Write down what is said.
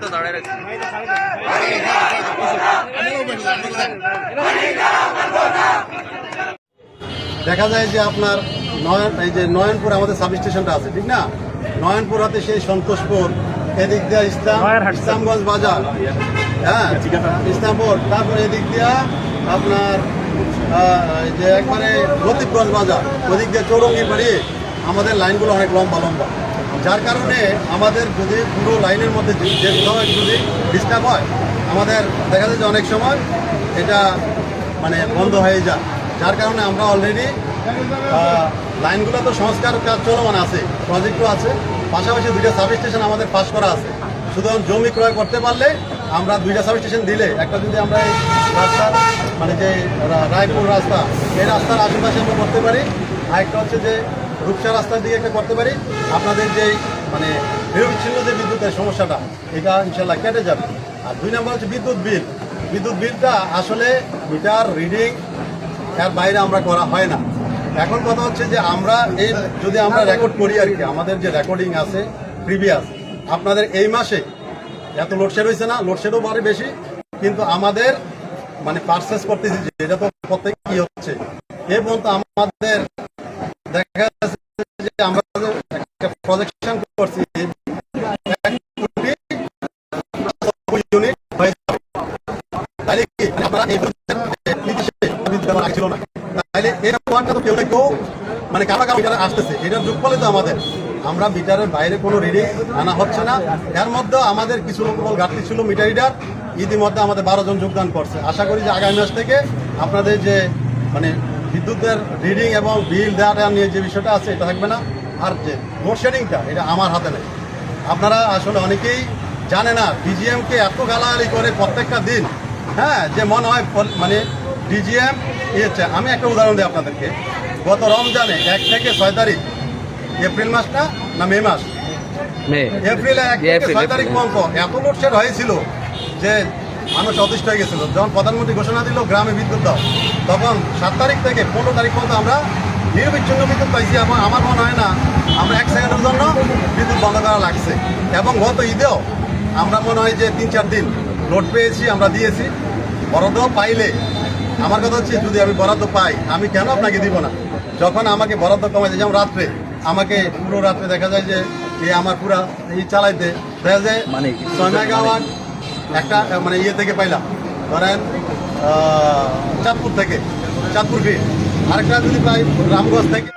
তো দাঁড়ায় রাখছি। দেখা যায় যে আপনার এই যে নয়নপুর আমাদের সাব স্টেশনটা আছে, ঠিক না? নয়নপুর হাতে সেই সন্তোষপুর, এদিক দিয়ে ইসলামগঞ্জ বাজার, হ্যাঁ ইসলামপুর, তারপরে এদিক দিয়া আপনার যে একবারে লতিফগঞ্জ বাজার, ওদিক দিয়ে চৌরঙ্গি বাড়ি, আমাদের লাইনগুলো অনেক লম্বা লম্বা, যার কারণে আমাদের যদি পুরো লাইনের মধ্যে যে কোথাও যদি ডিস্টার্ব হয়, আমাদের দেখা যায় যে অনেক সময় এটা মানে বন্ধ হয়ে যায়। যার কারণে আমরা অলরেডি লাইনগুলো তো সংস্কার কাজ চলমান আছে, প্রজেক্টও আছে, পাশাপাশি দুইটা সাব স্টেশন আমাদের পাস করা আছে। সুতরাং জমি ক্রয় করতে পারলে আমরা দুইটা সাব স্টেশন দিলে, একটা যদি আমরা এই রাস্তার মানে যে রায়পুর রাস্তা, এই রাস্তার আশেপাশে আমরা করতে পারি, আরেকটা হচ্ছে যে রূপসা রাস্তার দিকে একটা করতে পারি, আপনাদের যে মানে নিরবিচ্ছিন্ন যে বিদ্যুতের সমস্যাটা, এটা ইনশাল্লাহ কেটে যাবে। আর 2 নম্বর হচ্ছে বিদ্যুৎ বিল। বিদ্যুৎ বিলটা আসলে মিটার রিডিং এর বাইরে আমরা করা হয় না। এখন কথা হচ্ছে যে আমরা এই যদি আমরা রেকর্ড করি আর কি, আমাদের যে রেকর্ডিং আছে প্রিভিয়াস, আপনাদের এই মাসে এত লোডশেড হয়েছে না, লোডশেডও বাড়ে বেশি, কিন্তু আমাদের মানে পারচেস করতেছি যে এটা তো প্রত্যেক কি হচ্ছে এবং তো আমাদের দেখা যাচ্ছে যে আমরা একটা প্রজেকশন করছি ইউনিট হয়ে যাবে। তাহলে কি আপনারা এই ছিল না, তাহলে এই ব্যাপারটা তো কেউ না কেউ মানে কারা কারা মিটারে আসতেছে, এটার যোগফলে তো আমাদের আমরা মিটারের বাইরে কোনো রিডিং আনা হচ্ছে না। এর মধ্যে আমাদের কিছু লোকবল ঘাটতি ছিল মিটার রিডার, ইতিমধ্যে আমাদের 12 জন যোগদান করছে। আশা করি যে আগামী মাস থেকে আপনাদের যে মানে বিদ্যুতের রিডিং এবং বিল দেওয়াটা নিয়ে যে বিষয়টা আছে এটা থাকবে না। আর যে লোডশেডিংটা এটা আমার হাতে নেই। আপনারা আসলে অনেকেই জানে না ডিজিএমকে এত গালাগালি করে প্রত্যেকটা দিন, হ্যাঁ, যে মনে হয় মানে ডিজিএম হচ্ছে। আমি একটা উদাহরণ দিই আপনাদেরকে, গত রমজানে 1 থেকে 6 তারিখ, এপ্রিল মাসটা না মে মাস, এপ্রিলে 1 থেকে 6 তারিখ পর্যন্ত এত লোডশেড হয়েছিল যে মানুষ অতিষ্ঠ হয়ে গেছিল। যখন প্রধানমন্ত্রী ঘোষণা দিল গ্রামে বিদ্যুৎ দাও, তখন 7 তারিখ থেকে 15 তারিখ পর্যন্ত আমরা নির্বিচ্ছিন্ন বিদ্যুৎ পাইছি এবং আমার মনে হয় না আমরা 1 সেকেন্ডের জন্য বিদ্যুৎ বন্ধ করা লাগছে। এবং গত ঈদেও আমরা মনে হয় যে 3-4 দিন লোড পেয়েছি, আমরা দিয়েছি। বরাদ্দ পাইলে আমার কথা হচ্ছে যদি আমি বরাদ্দ পাই আমি কেন আপনাকে দিব না। যখন আমাকে বরাদ্দ কমাইছে, যেমন রাত্রে আমাকে পুরো রাত্রে দেখা যায় যে এই আমার পুরা এই চালাইতে দেখা যায় মানে 6 মেগাওয়াট একটা মানে ইয়ে থেকে পাইলাম, ধরেন চাঁদপুর থেকে, চাঁদপুর গ্রিড, আরেকটা যদি পাই রামগঞ্জ থেকে।